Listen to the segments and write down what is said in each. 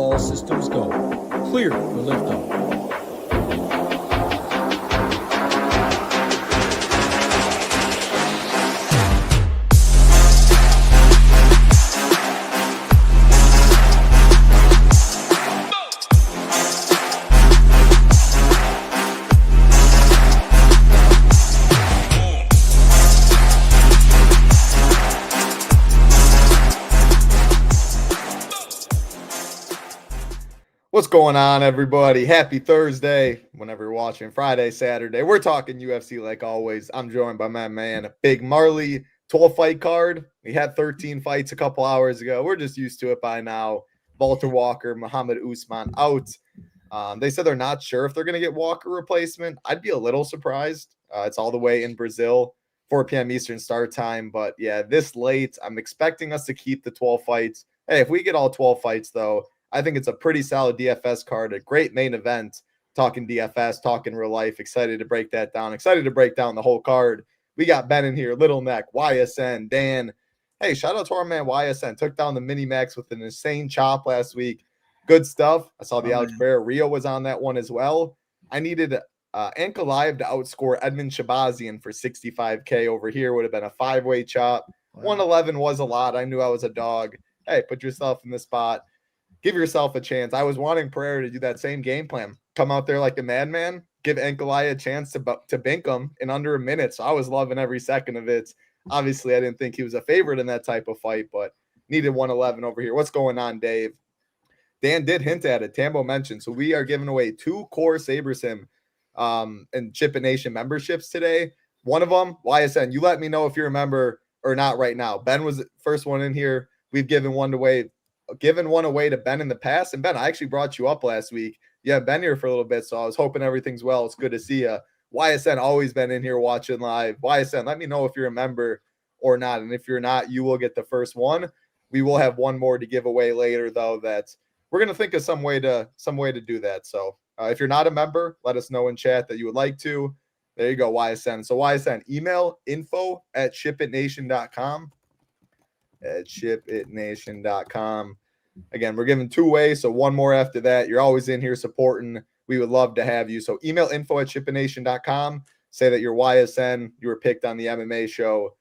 All systems go. Clear for liftoff. What's going on, everybody? Happy Thursday. Whenever you're watching, Friday, Saturday, we're talking UFC like always. I'm joined by my man, Big Marley. 12-fight card. We had 13 fights a couple hours ago. We're just used to it by now. Walter Walker, Muhammad Usman out. They said they're not sure if they're going to get Walker replacement. I'd be a little surprised. It's all the way in Brazil, 4 p.m. Eastern start time. But yeah, this late, I'm expecting us to keep the 12 fights. Hey, if we get all 12 fights, though, I think it's a pretty solid DFS card, a great main event. Talking DFS, talking real life. Excited to break that down. Excited to break down the whole card. We got Ben in here, Little Neck, YSN, Dan. Hey, shout out to our man YSN. Took down the Mini Max with an insane chop last week. Good stuff. I saw the Oliveira. Rio was on that one as well. I needed Ankalaev to outscore Edmund Shabazian for 65K over here. Would have been a 5-way chop. Wow. 111 was a lot. I knew I was a dog. Hey, put yourself in the spot. Give yourself a chance. I was wanting Pereira to do that same game plan. Come out there like a madman. Give Ankalaev a chance to bink him in under a minute. So I was loving every second of it. Obviously, I didn't think he was a favorite in that type of fight, but needed 111 over here. What's going on, Dave? Dan did hint at it. Tambo mentioned. So we are giving away 2 core SaberSim and SHIPIT Nation memberships today. One of them, YSN. You let me know if you remember or not right now. Ben was the first one in here. We've given one away to Ben in the past. And Ben, I actually brought you up last week. You have been here for a little bit, so I was hoping everything's well. It's good to see you. YSN always been in here watching live. YSN, let me know if you're a member or not. And if you're not, you will get the first one. We will have one more to give away later, though, that we're going to think of some way to do that. So if you're not a member, let us know in chat that you would like to. There you go, YSN. So YSN, email info@shipitnation.com. At shipitnation.com. Again, we're giving 2 ways, so one more after that. You're always in here supporting. We would love to have you. So email info@shipitnation.com. Say that you're YSN, you were picked on the MMA show,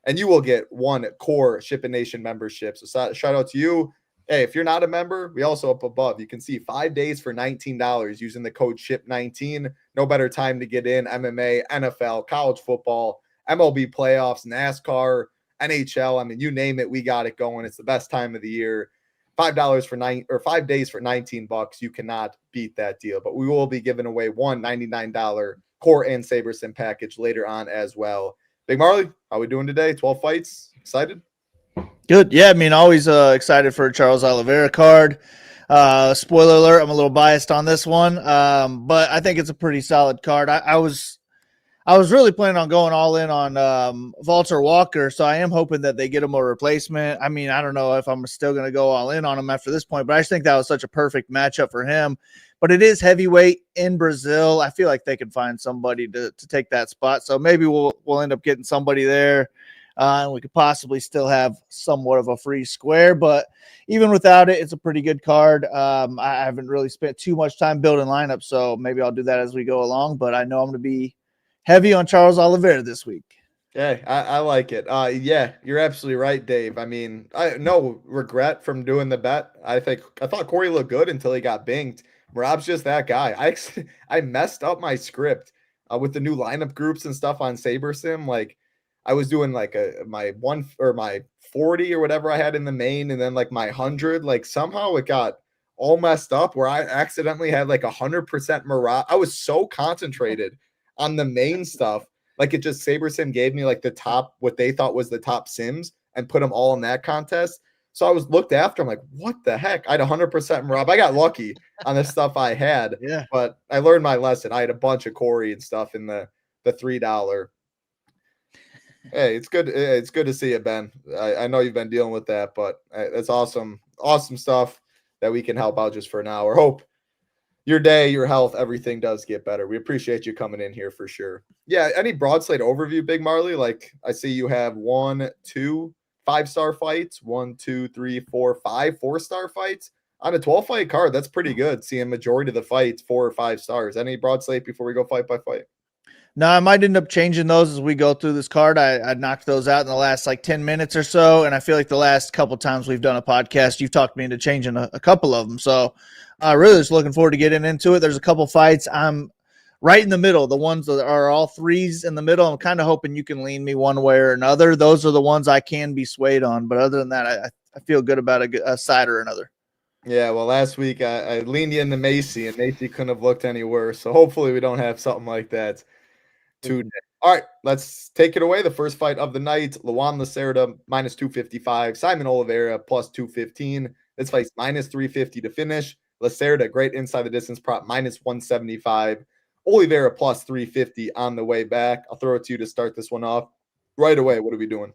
and you will get 1 core SHIPIT Nation membership. So shout out to you. Hey, if you're not a member, we also up above, you can see 5 days for $19 using the code SHIP19. No better time to get in. MMA, NFL, college football, MLB playoffs, NASCAR, NHL. I mean, you name it, we got it going. It's the best time of the year. $5 for 5 days for $19. You cannot beat that deal. But we will be giving away one $99 core and SaberSim package later on as well. Big Marley, how we doing today? 12 fights. Excited? Good. Yeah, I mean, always excited for a Charles Oliveira card. Spoiler alert, I'm a little biased on this one, but I think it's a pretty solid card. I was really planning on going all in on Walter Walker, so I am hoping that they get him a replacement. I mean, I don't know if I'm still going to go all in on him after this point, but I just think that was such a perfect matchup for him. But it is heavyweight in Brazil. I feel like they can find somebody to take that spot, so maybe we'll end up getting somebody there, and we could possibly still have somewhat of a free square. But even without it, it's a pretty good card. I haven't really spent too much time building lineups, so maybe I'll do that as we go along. But I know I'm going to be heavy on Charles Oliveira this week. Yeah, I like it. Yeah, you're absolutely right, Dave. I mean, no regret from doing the bet. I thought Corey looked good until he got binged. Rob's just that guy. I messed up my script with the new lineup groups and stuff on SaberSim. Like I was doing like my 1 or my 40 or whatever I had in the main, and then like my 100. Like somehow it got all messed up where I accidentally had like 100% Marab. I was so concentrated on the main stuff, like it just SaberSim gave me like the top, what they thought was the top sims, and put them all in that contest. So I was looked after. I'm like, what the heck? I had 100% Rob. I got lucky on the stuff I had, yeah. But I learned my lesson. I had a bunch of Corey and stuff in the $3. Hey, it's good. It's good to see you, Ben. I know you've been dealing with that, but it's awesome stuff that we can help out just for an hour. Hope your day, your health, everything does get better. We appreciate you coming in here for sure. Yeah, any broad slate overview, Big Marley? Like I see you have 1, 2 5-star fights, 1, 2, 3, 4, 5 4-star fights. on a 12 fight card, that's pretty good. Seeing majority of the fights 4 or 5 stars. Any broad slate before we go fight by fight? No, I might end up changing those as we go through this card. I knocked those out in the last like 10 minutes or so. And I feel like the last couple times we've done a podcast, you've talked me into changing a couple of them. So really just looking forward to getting into it. There's a couple fights I'm right in the middle. The ones that are all threes in the middle. I'm kind of hoping you can lean me one way or another. Those are the ones I can be swayed on. But other than that, I feel good about a side or another. Yeah, well, last week I leaned you into Macy, and Macy couldn't have looked any worse. So hopefully we don't have something like that today. All right, let's take it away. The first fight of the night, Luan Lacerda, minus 255. Simon Oliveira, plus 215. This fight's minus 350 to finish. Lacerda, great inside the distance prop, minus 175. Oliveira, plus 350 on the way back. I'll throw it to you to start this one off. Right away, what are we doing?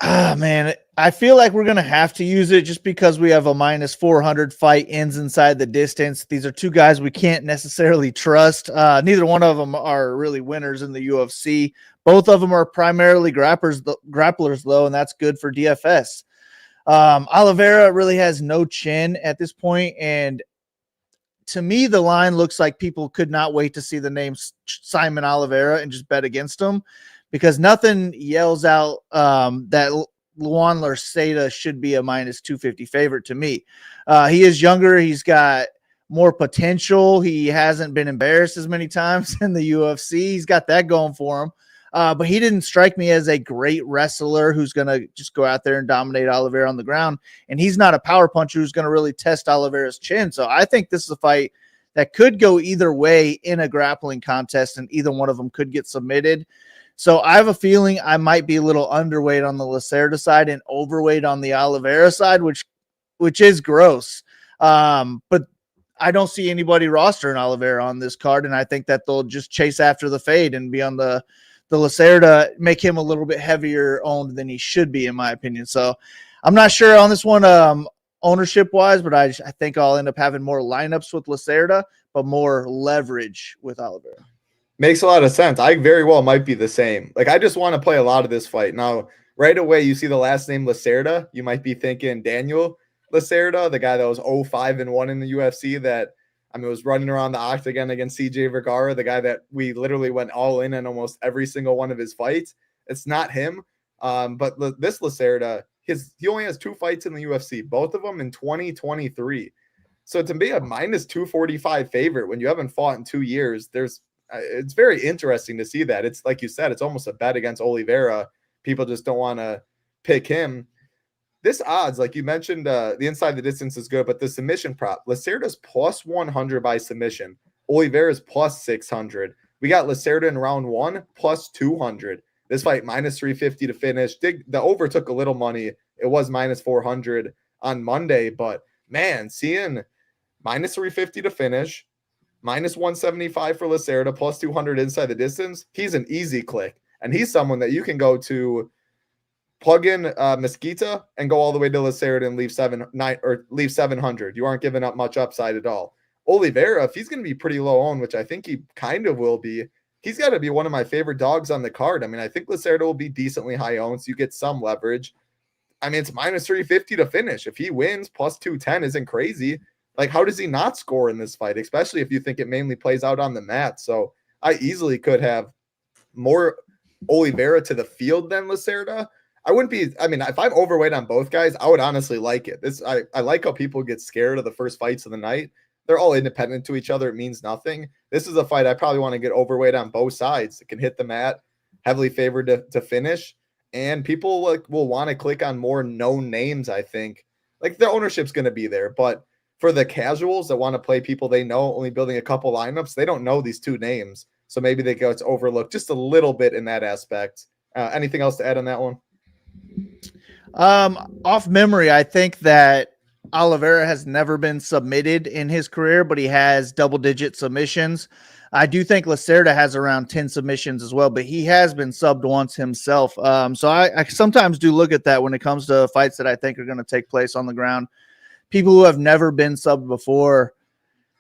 Man, I feel like we're going to have to use it just because we have a minus 400 fight ends inside the distance. These are two guys we can't necessarily trust. Neither one of them are really winners in the UFC. Both of them are primarily grapplers though, and that's good for DFS. Oliveira really has no chin at this point, and to me, the line looks like people could not wait to see the name Simon Oliveira and just bet against him, because nothing yells out that Luan Lacerda should be a minus 250 favorite to me. He is younger. He's got more potential. He hasn't been embarrassed as many times in the UFC. He's got that going for him. But he didn't strike me as a great wrestler who's going to just go out there and dominate Oliveira on the ground. And he's not a power puncher who's going to really test Oliveira's chin. So I think this is a fight that could go either way in a grappling contest, and either one of them could get submitted. So I have a feeling I might be a little underweight on the Lacerda side and overweight on the Oliveira side, which is gross. But I don't see anybody rostering Oliveira on this card, and I think that they'll just chase after the fade and be on the Lacerda, make him a little bit heavier owned than he should be, in my opinion. So I'm not sure on this one ownership-wise, but I think I'll end up having more lineups with Lacerda, but more leverage with Oliveira. Makes a lot of sense. I very well might be the same. Like, I just want to play a lot of this fight. Now, right away, you see the last name Lacerda. You might be thinking Daniel Lacerda, the guy that was 0-5-1 in the UFC that, I mean, was running around the octagon against CJ Vergara, the guy that we literally went all in almost every single one of his fights. It's not him. But this Lacerda, he only has 2 fights in the UFC, both of them in 2023. So to be a minus 245 favorite when you haven't fought in 2 years, it's very interesting to see that. It's like you said, it's almost a bet against Oliveira. People just don't want to pick him. This odds, like you mentioned, the inside the distance is good, but the submission prop, Lacerda's plus 100 by submission. Oliveira's plus 600. We got Lacerda in round 1, plus 200. This fight, minus 350 to finish. The over took a little money. It was minus 400 on Monday, but man, seeing minus 350 to finish, minus 175 for Lacerda, plus 200 inside the distance, he's an easy click. And he's someone that you can go to, plug in Mesquita and go all the way to Lacerda and leave 700. You aren't giving up much upside at all. Oliveira, if he's going to be pretty low owned, which I think he kind of will be, he's got to be one of my favorite dogs on the card. I mean, I think Lacerda will be decently high owned, so you get some leverage. I mean, it's minus 350 to finish. If he wins, plus 210 isn't crazy. Like, how does he not score in this fight, especially if you think it mainly plays out on the mat? So I easily could have more Oliveira to the field than Lacerda. I wouldn't be, I mean, if I'm overweight on both guys, I would honestly like it. I like how people get scared of the first fights of the night. They're all independent to each other. It means nothing. This is a fight I probably want to get overweight on both sides. It can hit the mat, heavily favored to finish. And people will want to click on more known names, I think. Like, the ownership's going to be there. But for the casuals that want to play people they know, only building a couple lineups, they don't know these 2 names. So maybe they go, it's overlooked just a little bit in that aspect. Anything else to add on that one? Off memory, I think that Oliveira has never been submitted in his career, but he has double-digit submissions. I do think Lacerda has around 10 submissions as well, but he has been subbed once himself. So I sometimes do look at that when it comes to fights that I think are going to take place on the ground. People who have never been subbed before,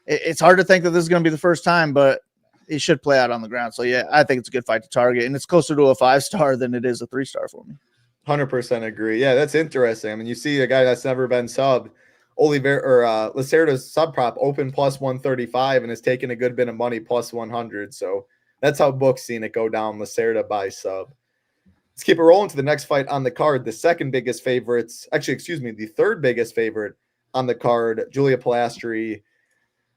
it's hard to think that this is going to be the first time, but it should play out on the ground. So, yeah, I think it's a good fight to target, and it's closer to a 5-star than it is a 3-star for me. 100% agree. Yeah, that's interesting. I mean, you see a guy that's never been subbed. Oliveira or Lacerda's sub prop open plus 135 and has taken a good bit of money plus 100. So that's how books seen it go down. Lacerda by sub. Let's keep it rolling to the next fight on the card. The second biggest favorites, actually, excuse me, the third biggest favorite on the card, Julia Pilastri,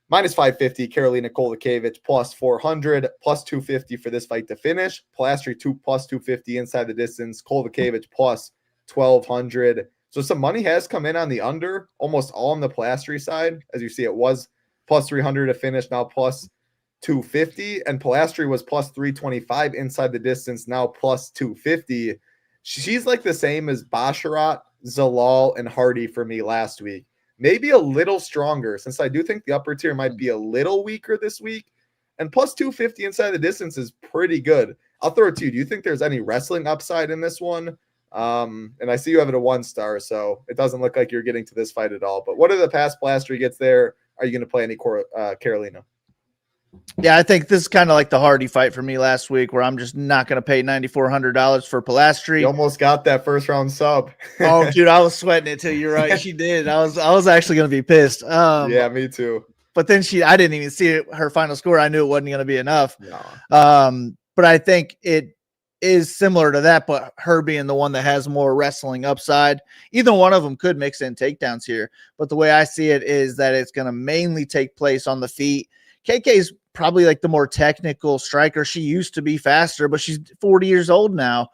minus 550, Karolina Kowalkiewicz, plus 400, plus 250 for this fight to finish. Pilastri, plus 250 inside the distance. Kowalkiewicz, plus 1,200. So some money has come in on the under, almost all on the Pilastri side. As you see, it was plus 300 to finish, now plus 250, and Pilastri was plus 325 inside the distance, now plus 250. She's like the same as Basharat, Zalal, and Hardy for me last week. Maybe a little stronger, since I do think the upper tier might be a little weaker this week. And plus 250 inside the distance is pretty good. I'll throw it to you. Do you think there's any wrestling upside in this one? And I see you have it a 1-star, so it doesn't look like you're getting to this fight at all. But what are the past Pilastri gets there? Are you going to play any Karolina? Yeah, I think this is kind of like the Hardy fight for me last week, where I'm just not going to pay $9,400 for Pilastri. You almost got that first round sub. Oh, dude, I was sweating it too. You're right. She did. I was actually going to be pissed. Yeah, me too. But then I didn't even see her final score. I knew it wasn't going to be enough. No. But I think it is similar to that, but her being the one that has more wrestling upside. Either one of them could mix in takedowns here. But the way I see it is that it's going to mainly take place on the feet. KK's probably like the more technical striker. She used to be faster, but she's 40 years old now,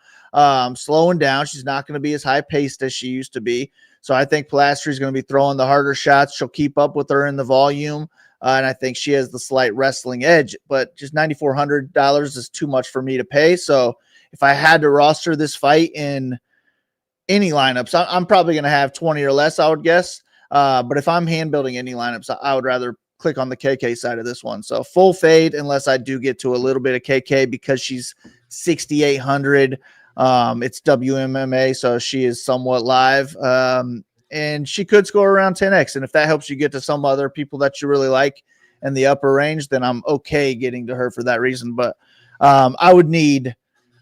slowing down. She's not going to be as high paced as she used to be. So I think Pilastri is going to be throwing the harder shots. She'll keep up with her in the volume. And I think she has the slight wrestling edge, but just $9,400 is too much for me to pay. So if I had to roster this fight in any lineups, I'm probably going to have 20 or less, I would guess. But if I'm hand building any lineups, I would rather click on the KK side of this one. So full fade unless I do get to a little bit of KK because she's 6,800. It's WMMA, so she is somewhat live. And she could score around 10x. And if that helps you get to some other people that you really like in the upper range, then I'm okay getting to her for that reason. But I would need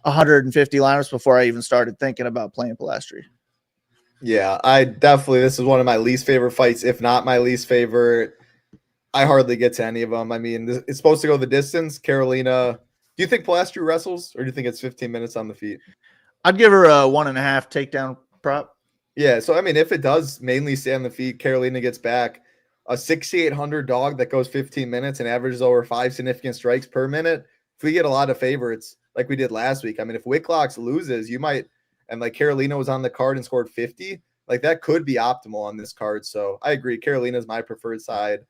150 lineups before I even started thinking about playing Pilastri. Yeah, this is one of my least favorite fights, if not my least favorite. I hardly get to any of them. I mean, it's supposed to go the distance. Karolina, do you think Pilastri wrestles, or do you think it's 15 minutes on the feet? I'd give her a 1.5 takedown prop. Yeah, so I mean, if it does mainly stay on the feet, Karolina gets back a 6,800 dog that goes 15 minutes and averages over 5 significant strikes per minute. If we get a lot of favorites like we did last week, I mean, if Wicklocks loses, you might, and like Karolina was on the card and scored 50, like that could be optimal on this card. So I agree. Karolina is my preferred side.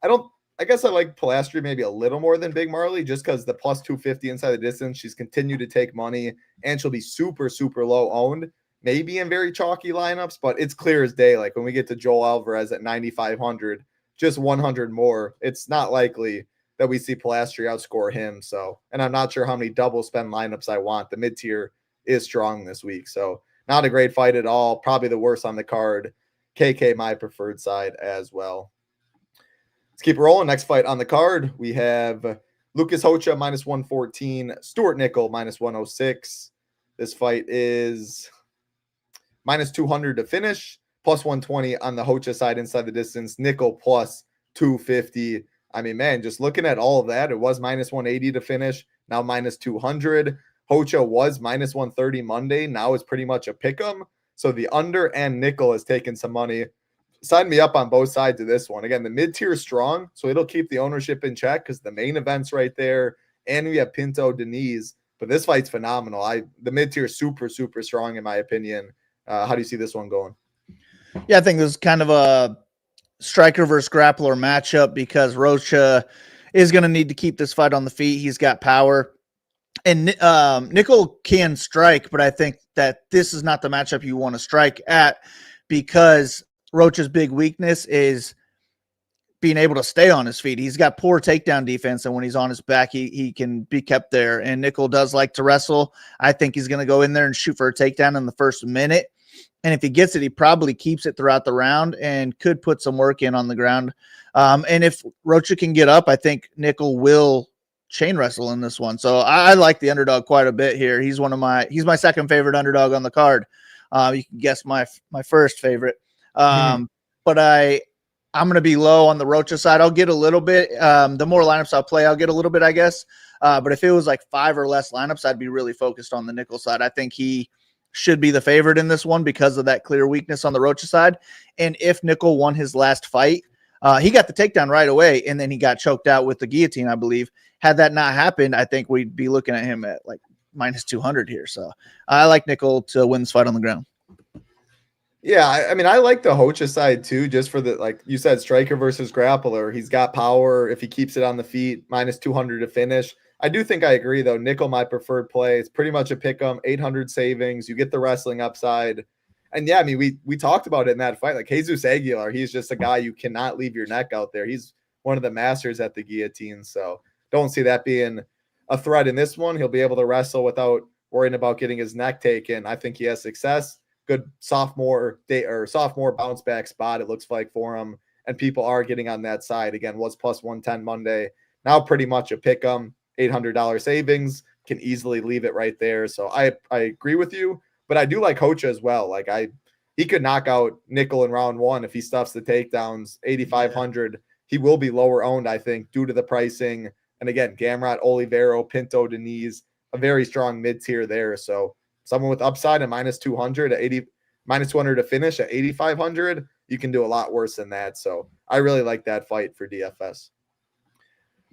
I guess I like Pilastri maybe a little more than Big Marley just because the plus 250 inside the distance. She's continued to take money and she'll be super, super low owned, maybe in very chalky lineups, but it's clear as day. Like when we get to Joel Alvarez at 9,500, just 100 more, it's not likely that we see Pilastri outscore him. So, and I'm not sure how many double spend lineups I want. The mid tier is strong this week. So not a great fight at all. Probably the worst on the card. KK, my preferred side as well. Let's keep rolling. Next fight on the card, we have Lucas Hocha minus 114, Stuart Nickel minus 106. This fight is minus 200 to finish, plus 120 on the Hocha side inside the distance, Nickel plus 250. I mean, man, just looking at all of that, it was minus 180 to finish, now minus 200. Hocha was minus 130 Monday, now it's pretty much a pick 'em. So the under and Nickel has taken some money. Sign me up on both sides of this one. Again, the mid-tier is strong, so it'll keep the ownership in check because the main event's right there, and we have Pinto Denise. But this fight's phenomenal. The mid-tier is super, super strong in my opinion. How do you see this one going? Yeah, I think this is kind of a striker versus grappler matchup because Rocha is going to need to keep this fight on the feet. He's got power. And Nickel can strike, but I think that this is not the matchup you want to strike at because Rocha's big weakness is being able to stay on his feet. He's got poor takedown defense, and when he's on his back, he can be kept there. And Nickel does like to wrestle. I think he's going to go in there and shoot for a takedown in the first minute. And if he gets it, he probably keeps it throughout the round and could put some work in on the ground. And if Rocha can get up, I think Nickel will chain wrestle in this one. So I like the underdog quite a bit here. He's my second favorite underdog on the card. You can guess my first favorite. But but I'm going to be low on the Rocha side. I'll get a little bit. The more lineups I'll play, I'll get a little bit, I guess. But if it was like 5 or less lineups, I'd be really focused on the nickel side. I think he should be the favorite in this one because of that clear weakness on the Rocha side. And if nickel won his last fight, he got the takedown right away, and then he got choked out with the guillotine, I believe. Had that not happened, I think we'd be looking at him at like minus 200 here. So I like nickel to win this fight on the ground. Yeah, I mean, I like the Hocha side too, just for the, like you said, striker versus grappler. He's got power if he keeps it on the feet, minus 200 to finish. I do think I agree, though. Nickel, my preferred play. It's pretty much a pick 'em, 800 savings. You get the wrestling upside. And yeah, I mean, we talked about it in that fight. Like Jesus Aguilar, he's just a guy you cannot leave your neck out there. He's one of the masters at the guillotine. So don't see that being a threat in this one. He'll be able to wrestle without worrying about getting his neck taken. I think he has success. Good sophomore bounce back spot, it looks like, for him. And people are getting on that side. Again, was plus 110 Monday. Now pretty much a pick 'em, $800 savings. Can easily leave it right there. So I agree with you. But I do like Hocha as well. Like he could knock out nickel in round 1 if he stuffs the takedowns. 8,500. He will be lower owned, I think, due to the pricing. And again, Gamrot, Oliveira, Pinto, Denise, a very strong mid tier there. So someone with upside at minus 200 at minus 200 to finish at 8,500, you can do a lot worse than that. So I really like that fight for DFS.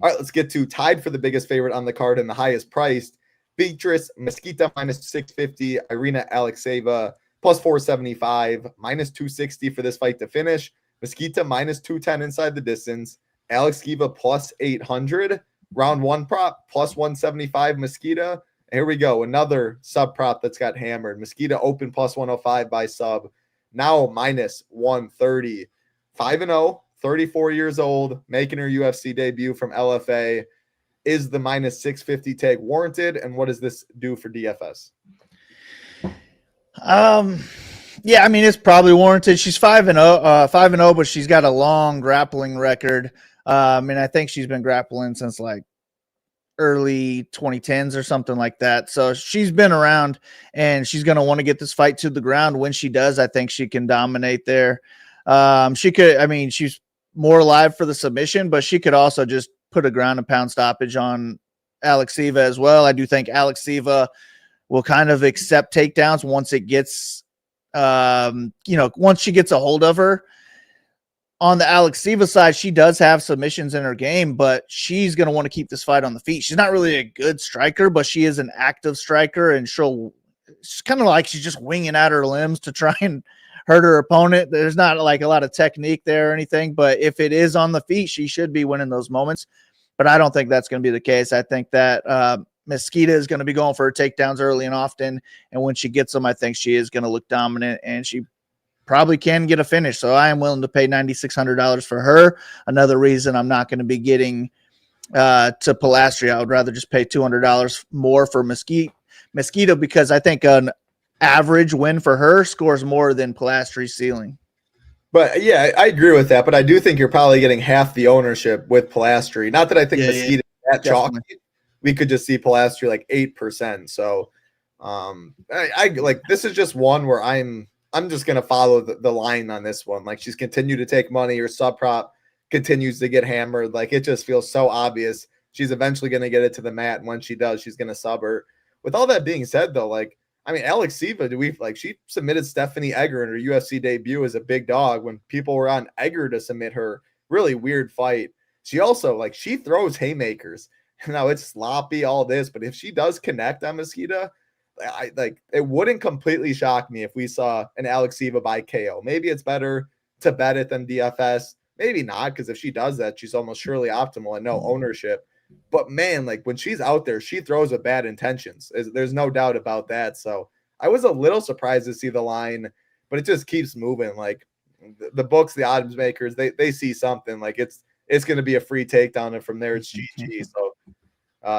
All right, let's get to tied for the biggest favorite on the card and the highest priced. Beatrice Mesquita minus 650, Irina Alexeyeva plus 475, minus 260 for this fight to finish. Mesquita minus 210 inside the distance. Alexeyeva plus 800. Round 1 prop plus 175 Mesquita. Here we go. Another sub prop that's got hammered. Mesquita open plus 105 by sub. Now minus 130. 5-0, 34 years old, making her UFC debut from LFA. Is the minus 650 take warranted? And what does this do for DFS? Yeah, I mean, it's probably warranted. She's 5-0, but she's got a long grappling record. And I think she's been grappling since like early 2010s or something like that. So she's been around, and she's going to want to get this fight to the ground. When she does, I think she can dominate there. She's more alive for the submission, but she could also just put a ground and pound stoppage on Alexeyeva as well. I do think Alexeyeva will kind of accept takedowns once it gets, once she gets a hold of her. On the Alexeyeva side, she does have submissions in her game, but she's going to want to keep this fight on the feet. She's not really a good striker, but she is an active striker, and it's kind of like she's just winging out her limbs to try and hurt her opponent. There's not like a lot of technique there or anything, but if it is on the feet, she should be winning those moments. But I don't think that's going to be the case. I think that Mesquita is going to be going for her takedowns early and often, and when she gets them, I think she is going to look dominant, and she probably can get a finish. So I am willing to pay $9,600 for her. Another reason I'm not going to be getting to Pilastri. I would rather just pay $200 more for Mesquita because I think an average win for her scores more than Pilastri's ceiling. But yeah, I agree with that. But I do think you're probably getting half the ownership with Pilastri. Not that I think Mesquita is that chalky. We could just see Pilastri like 8%. So I like, this is just one where I'm just going to follow the line on this one. Like, she's continued to take money. Her sub prop continues to get hammered. Like, it just feels so obvious. She's eventually going to get it to the mat. And when she does, she's going to sub her. With all that being said, though, like, I mean, Alexeyeva, she submitted Stephanie Egger in her UFC debut as a big dog when people were on Egger to submit her. Really weird fight. She also, she throws haymakers. Now, it's sloppy, all this, but if she does connect on Mesquita, it wouldn't completely shock me if we saw an Alexeyeva by KO. Maybe it's better to bet it than DFS. Maybe not, because if she does that, she's almost surely optimal and no ownership. But man, when she's out there, she throws with bad intentions. There's no doubt about that. So I was a little surprised to see the line, but it just keeps moving. The books, the odds makers, they see something. It's going to be a free takedown, and from there it's GG. So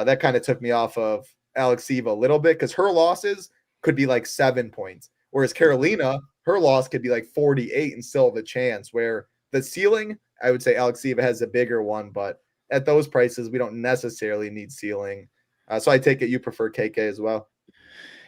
that kind of took me off of Alexeyeva a little bit, because her losses could be 7 points, whereas Carolina, her loss could be 48 and still have a chance. Where the ceiling, I would say Alexeyeva has a bigger one, but at those prices, we don't necessarily need ceiling. So I take it you prefer KK as well.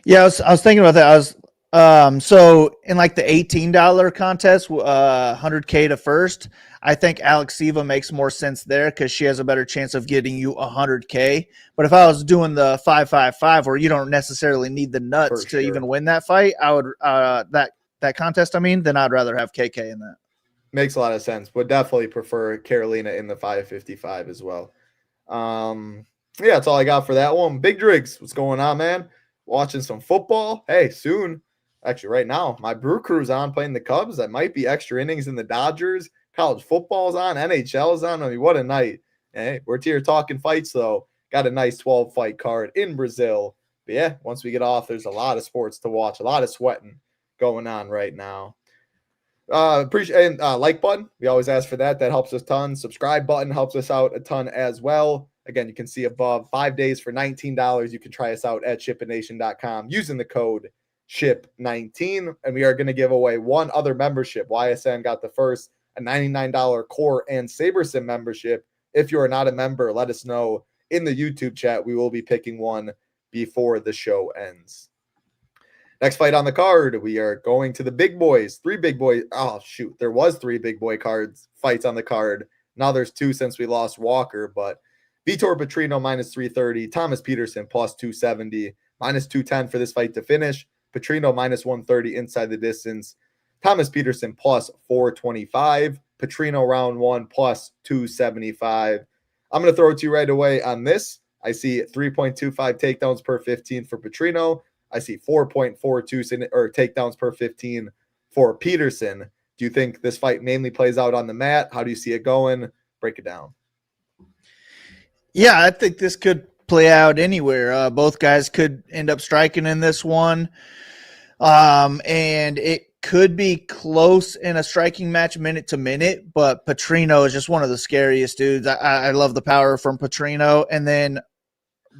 Yeah, I was thinking about that. So in like the $18 contest, 100K to first, I think Alexiva makes more sense there because she has a better chance of getting you 100K. But if I was doing the 5-5-5, where you don't necessarily need the nuts to even win that fight, I would that contest. I mean, then I'd rather have KK in that. Makes a lot of sense. Would definitely prefer Carolina in the 555 as well. Yeah, that's all I got for that one. Big Driggs, what's going on, man? Watching some football. Hey, soon. Actually, right now, my Brew Crew's on playing the Cubs. That might be extra innings in the Dodgers. College football's on. NHL's on. I mean, what a night. Hey, we're here talking fights, though. Got a nice 12-fight card in Brazil. But yeah, once we get off, there's a lot of sports to watch. A lot of sweating going on right now. Appreciate and like button. We always ask for that. That helps us a ton. Subscribe button helps us out a ton as well. Again, you can see above 5 days for $19. You can try us out at shipitnation.com using the code SHIP19. And we are going to give away one other membership. YSN got the first, a $99 Core and SaberSim membership. If you are not a member, let us know in the YouTube chat. We will be picking one before the show ends. Next fight on the card, we are going to the big boys. 3 big boys. Oh, shoot. There was 3 big boy fights on the card. Now there's 2 since we lost Walker, but Vitor Petrino minus 330, Thomas Peterson plus 270, minus 210 for this fight to finish. Petrino minus 130 inside the distance. Thomas Peterson plus 425. Petrino round 1 plus 275. I'm going to throw it to you right away on this. I see 3.25 takedowns per 15 for Petrino. I see 4.42 takedowns per 15 for Peterson. Do you think this fight mainly plays out on the mat? How do you see it going? Break it down. Yeah, I think this could play out anywhere. Both guys could end up striking in this one. And it could be close in a striking match minute to minute, but Petrino is just one of the scariest dudes. I love the power from Petrino. And then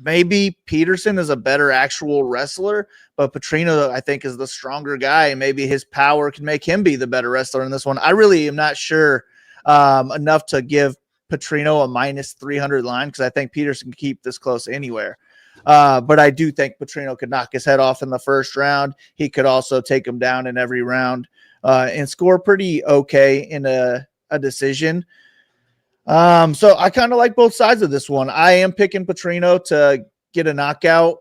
maybe Peterson is a better actual wrestler, but Petrino, I think, is the stronger guy, and maybe his power can make him be the better wrestler in this one. I really am not sure enough to give Petrino a minus 300 line because I think Peterson can keep this close anywhere. But I do think Petrino could knock his head off in the first round. He could also take him down in every round and score pretty okay in a decision. So I kind of like both sides of this one. I am picking Petrino to get a knockout.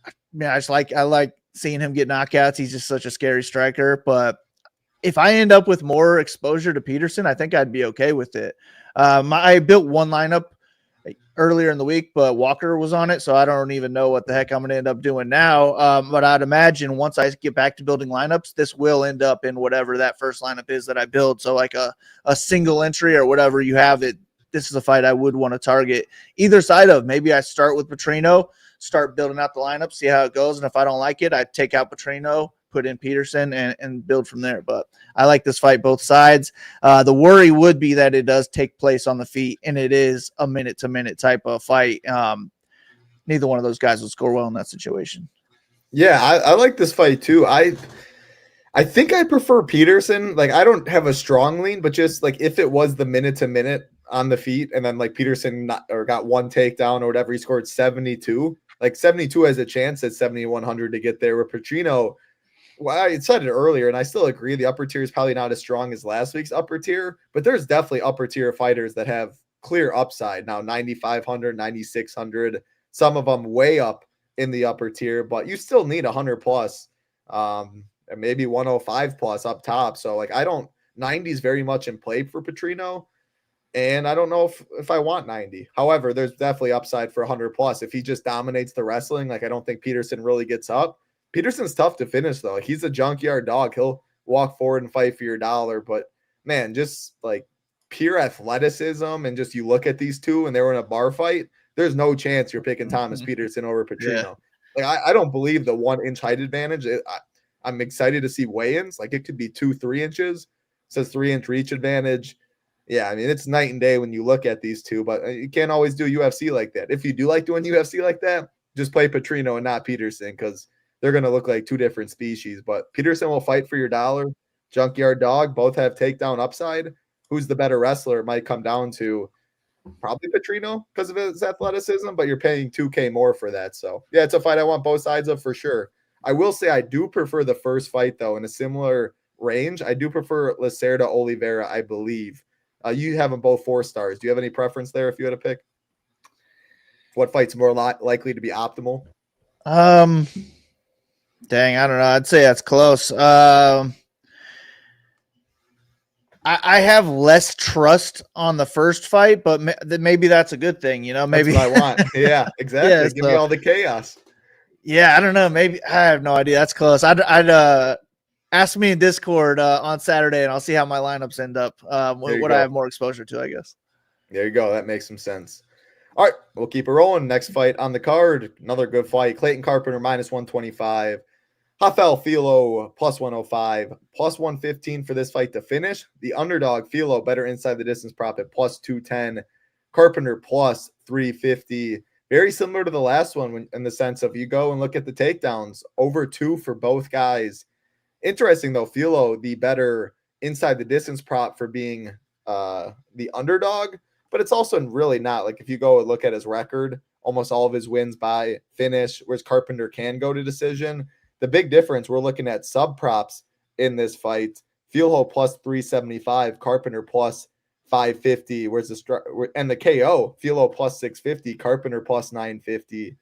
I mean, I like seeing him get knockouts. He's just such a scary striker. But if I end up with more exposure to Peterson, I think I'd be okay with it. I built one lineup earlier in the week, but Walker was on it, so I don't even know what the heck I'm going to end up doing now. But I'd imagine once I get back to building lineups, this will end up in whatever that first lineup is that I build. So like a single entry or whatever you have it. This is a fight I would want to target either side of. Maybe I start with Petrino, start building out the lineup, see how it goes. And if I don't like it, I take out Petrino, put in Peterson, and build from there. But I like this fight both sides. The worry would be that it does take place on the feet, and it is a minute-to-minute type of fight. Neither one of those guys would score well in that situation. Yeah, I like this fight too. I think I prefer Peterson. Like, I don't have a strong lean, but just like if it was the minute-to-minute on the feet, and then like Peterson got one takedown or whatever, he scored 72. Like 72 has a chance at 7,100 to get there. With Petrino, well, I said it earlier, and I still agree. The upper tier is probably not as strong as last week's upper tier, but there's definitely upper tier fighters that have clear upside now. 9,500, 9,600. Some of them way up in the upper tier, but you still need 100 plus, and maybe 105 plus up top. So like 90 is very much in play for Petrino. And I don't know if I want 90. However, there's definitely upside for 100 plus. If he just dominates the wrestling, like I don't think Peterson really gets up. Peterson's tough to finish, though. He's a junkyard dog. He'll walk forward and fight for your dollar. But, man, just like pure athleticism and just you look at these two and they were in a bar fight, there's no chance you're picking Thomas Peterson over Petrino. Yeah. Like I don't believe the 1 inch height advantage. I'm excited to see weigh-ins. Like it could be 2-3 inches. It says 3 inch reach advantage. Yeah, I mean, it's night and day when you look at these two, but you can't always do UFC like that. If you do like doing UFC like that, just play Petrino and not Peterson because they're going to look like two different species. But Peterson will fight for your dollar. Junkyard dog, both have takedown upside. Who's the better wrestler? It might come down to probably Petrino because of his athleticism, but you're paying $2K more for that. So, yeah, it's a fight I want both sides of for sure. I will say I do prefer the first fight, though, in a similar range. I do prefer Lacerda Oliveira, I believe. You have them both 4 stars. Do you have any preference there if you had to pick? What fight's more likely to be optimal? Dang, I don't know. I'd say that's close. I have less trust on the first fight, but maybe that's a good thing, Maybe that's what I want. Yeah, exactly. Yeah, Give me all the chaos. Yeah, I don't know. Maybe I have no idea. That's close. I'd ask me in Discord on Saturday, and I'll see how my lineups end up. What I have more exposure to, I guess. There you go. That makes some sense. All right, we'll keep it rolling. Next fight on the card, another good fight. Clayton Carpenter -125. Rafael Filo +105, +115 for this fight to finish. The underdog, Filo, better inside the distance prop at +210. Carpenter +350. Very similar to the last one in the sense of you go and look at the takedowns, over 2 for both guys. Interesting, though, Filo, the better inside the distance prop for being the underdog, but it's also really not. Like if you go and look at his record, almost all of his wins by finish, whereas Carpenter can go to decision. The big difference, we're looking at sub props in this fight. Filo +375, Carpenter +550. Whereas the KO, Filo +650, Carpenter +950.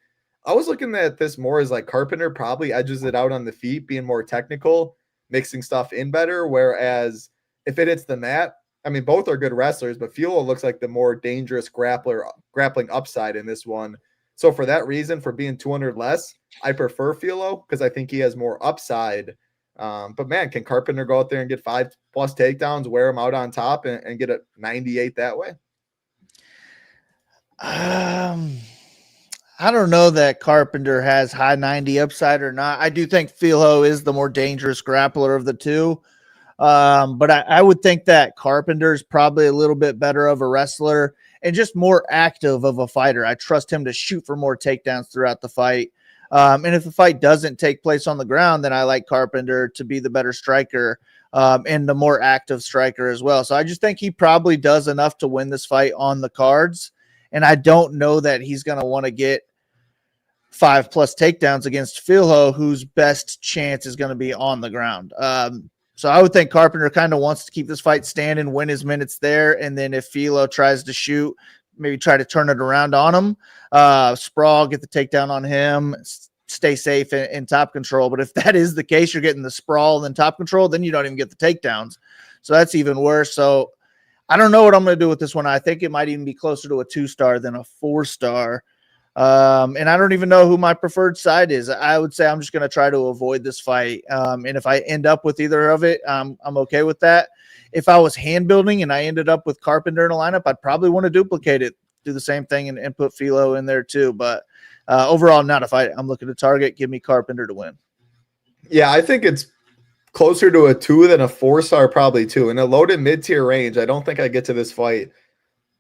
I was looking at this more as like Carpenter probably edges it out on the feet, being more technical, mixing stuff in better. Whereas if it hits the mat, I mean, both are good wrestlers, but Filo looks like the more dangerous grappling upside in this one. So for that reason, for being 200 less, I prefer Filo because I think he has more upside. But man, can Carpenter go out there and get 5+ takedowns, wear him out on top, and get a 98 that way? I don't know that Carpenter has high 90 upside or not. I do think Filo is the more dangerous grappler of the two. But I would think that Carpenter is probably a little bit better of a wrestler and just more active of a fighter. I trust him to shoot for more takedowns throughout the fight. And if the fight doesn't take place on the ground, then I like Carpenter to be the better striker and the more active striker as well. So I just think he probably does enough to win this fight on the cards. And I don't know that he's going to want to get 5+ takedowns against Filo, whose best chance is going to be on the ground. So I would think Carpenter kind of wants to keep this fight standing, win his minutes there, and then if Filo tries to shoot, maybe try to turn it around on him, sprawl, get the takedown on him, stay safe in top control. But if that is the case, you're getting the sprawl and then top control, then you don't even get the takedowns. So that's even worse. So I don't know what I'm going to do with this one. I think it might even be closer to a 2-star than a 4-star. And I don't even know who my preferred side is. I would say I'm just going to try to avoid this fight. And if I end up with either of it, I'm okay with that. If I was hand building and I ended up with Carpenter in a lineup, I'd probably want to duplicate it, do the same thing and put Filo in there too. But overall, not a fight I'm looking to target. Give me Carpenter to win. Yeah, I think it's closer to a 2 than a 4-star, probably too. In a loaded mid-tier range, I don't think I get to this fight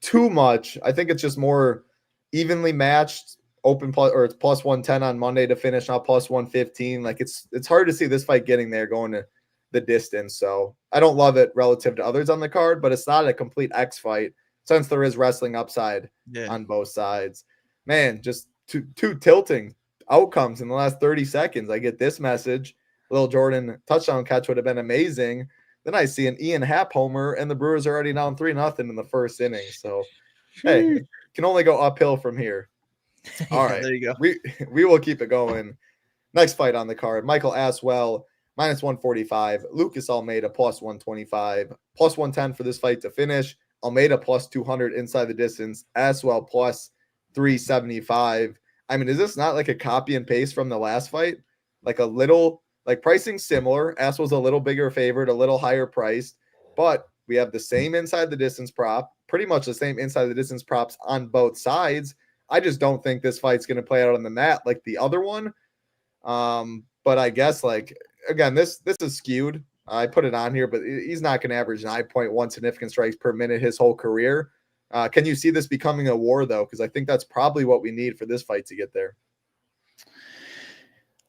too much. I think it's just more evenly matched, open plus, or it's +110 on Monday to finish, now +115. Like it's hard to see this fight getting there, going to the distance. So I don't love it relative to others on the card, but it's not a complete X fight since there is wrestling upside on both sides. Man, just two tilting outcomes in the last 30 seconds. I get this message, Lil Jordan touchdown catch would have been amazing. Then I see an Ian Happ homer, and the Brewers are already down 3-0 in the first inning. So hey, can only go uphill from here. All right. There you go. We will keep it going. Next fight on the card, Michael Aswell, -145. Lucas Almeida, +125. +110 for this fight to finish. Almeida, +200 inside the distance. Aswell, +375. I mean, is this not like a copy and paste from the last fight? Like a little, like pricing similar. Aswell's a little bigger favorite, a little higher priced, but we have the same inside the distance prop, pretty much the same inside the distance props on both sides. I just don't think this fight's going to play out on the mat like the other one. But I guess, like, again, this is skewed. I put it on here, but he's not going to average 9.1 significant strikes per minute his whole career. Can you see this becoming a war, though? Because I think that's probably what we need for this fight to get there.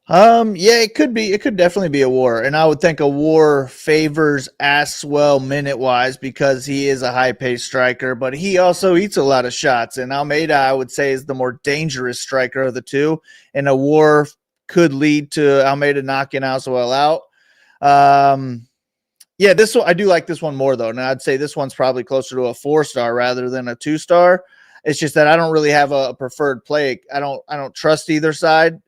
Yeah, it could be. It could definitely be a war, and I would think a war favors Aswell minute-wise because he is a high-paced striker, but he also eats a lot of shots. And Almeida, I would say, is the more dangerous striker of the two, and a war could lead to Almeida knocking Aswell out. Yeah, this one I do like this one more though. Now I'd say this one's probably closer to a 4-star rather than a 2-star. It's just that I don't really have a preferred play. I don't trust either side,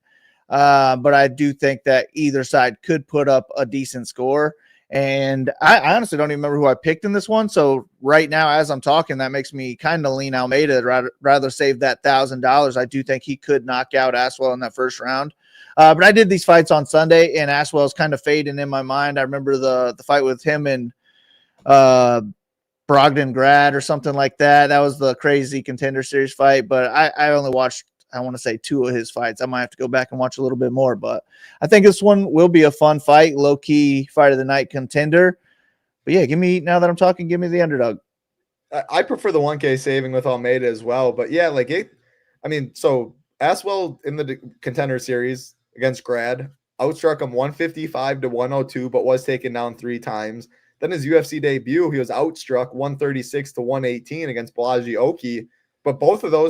but I do think that either side could put up a decent score. And I honestly don't even remember who I picked in this one. So right now, as I'm talking, that makes me kind of lean Almeida. Rather save that $1,000. I do think he could knock out Aswell in that first round. But I did these fights on Sunday, and Aswell's kind of fading in my mind. I remember the fight with him and Brogdon Grad or something like that. That was the crazy Contender Series fight. But I only watched, I want to say, 2 of his fights. I might have to go back and watch a little bit more. But I think this one will be a fun fight, low-key fight of the night contender. But yeah, now that I'm talking, give me the underdog. I prefer the 1K saving with Almeida as well. But yeah, so Aswell in the Contender Series against Grad outstruck him 155 to 102, but was taken down 3 times. Then his UFC debut, he was outstruck 136 to 118 against Balaji Oki. But both of those,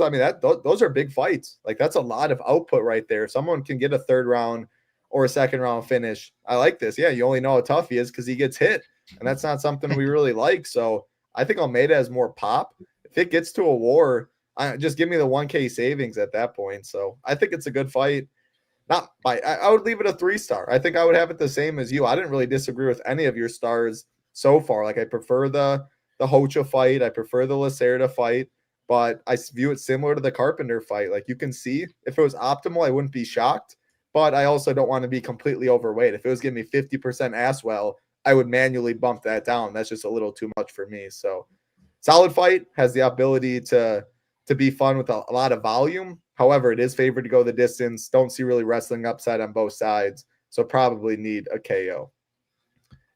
those are big fights. Like, that's a lot of output right there. If someone can get a 3rd round or a 2nd round finish, I like this. Yeah, you only know how tough he is because he gets hit, and that's not something we really like. So I think Almeida has more pop. If it gets to a war, just give me the 1K savings at that point. So I think it's a good fight. I would leave it a 3-star. I think I would have it the same as you. I didn't really disagree with any of your stars so far. Like, I prefer the Hocha fight. I prefer the Lacerda fight. But I view it similar to the Carpenter fight. Like, you can see if it was optimal, I wouldn't be shocked. But I also don't want to be completely overweight. If it was giving me 50% Aswell, I would manually bump that down. That's just a little too much for me. So, solid fight, has the ability to be fun with a lot of volume. However, it is favored to go the distance. Don't see really wrestling upside on both sides. So probably need a KO.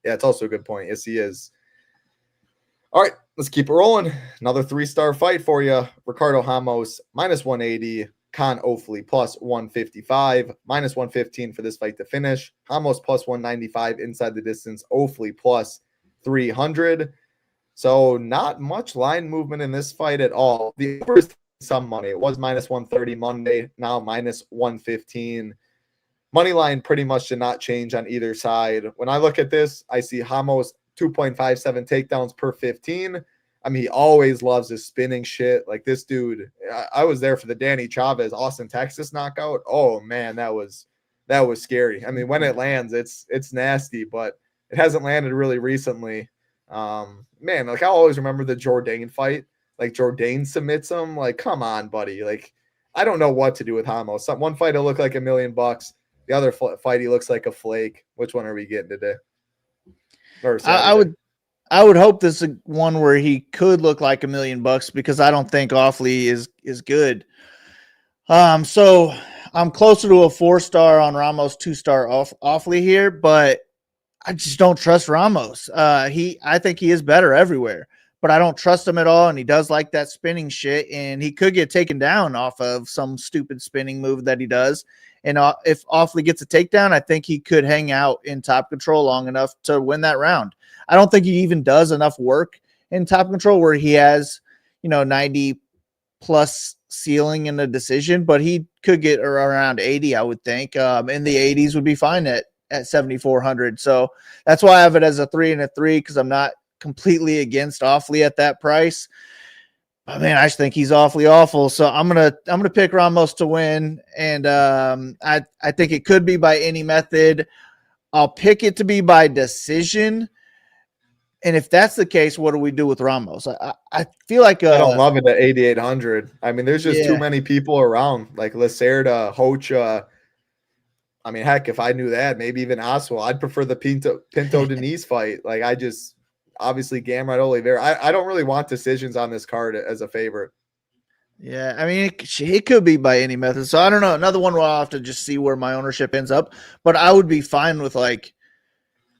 Yeah, it's also a good point. Yes, he is. All right, let's keep it rolling. Another 3-star fight for you. Ricardo Ramos, -180. Con Ofli, +155. -115 for this fight to finish. Ramos, +195 inside the distance. Ofli, +300. So not much line movement in this fight at all. The over is some money. It was -130 Monday, now -115. Money line pretty much did not change on either side. When I look at this, I see Ramos 2.57 takedowns per 15. I mean, he always loves his spinning shit. Like, this dude, I was there for the Danny Chavez Austin, Texas knockout. Oh man, that was scary. I mean, when it lands, it's nasty, but it hasn't landed really recently. Man, like, I always remember the Jourdain fight. Like, Jourdain submits him. Like, come on, buddy. Like, I don't know what to do with Ramos. One fight he'll look like $1 million. The other fight he looks like a flake. Which one are we getting today? I would hope this is one where he could look like $1 million because I don't think Ofli is good. So I'm closer to a 4-star on Ramos, 2-star Ofli here, but I just don't trust Ramos. I think he is better everywhere, but I don't trust him at all. And he does like that spinning shit, and he could get taken down off of some stupid spinning move that he does. And if Ofli gets a takedown, I think he could hang out in top control long enough to win that round. I don't think he even does enough work in top control where he has, 90 plus ceiling in a decision, but he could get around 80, I would think. In the 80s would be fine at 7,400. So that's why I have it as a 3 and a 3, because I'm not completely against Ofli at that price. But man, I just think he's awfully awful. So I'm gonna pick Ramos to win, and I think it could be by any method. I'll pick it to be by decision. And if that's the case, what do we do with Ramos? I feel like I don't love it at 8,800. I mean, there's just too many people around, like Lacerda, Hocha. I mean, heck, if I knew that, maybe even Oswald, I'd prefer the Pinto Denise fight. Like, obviously Gamrot, Oliveira. I don't really want decisions on this card as a favorite. Yeah, I mean, it could be by any method. So I don't know. Another one where I'll have to just see where my ownership ends up. But I would be fine with like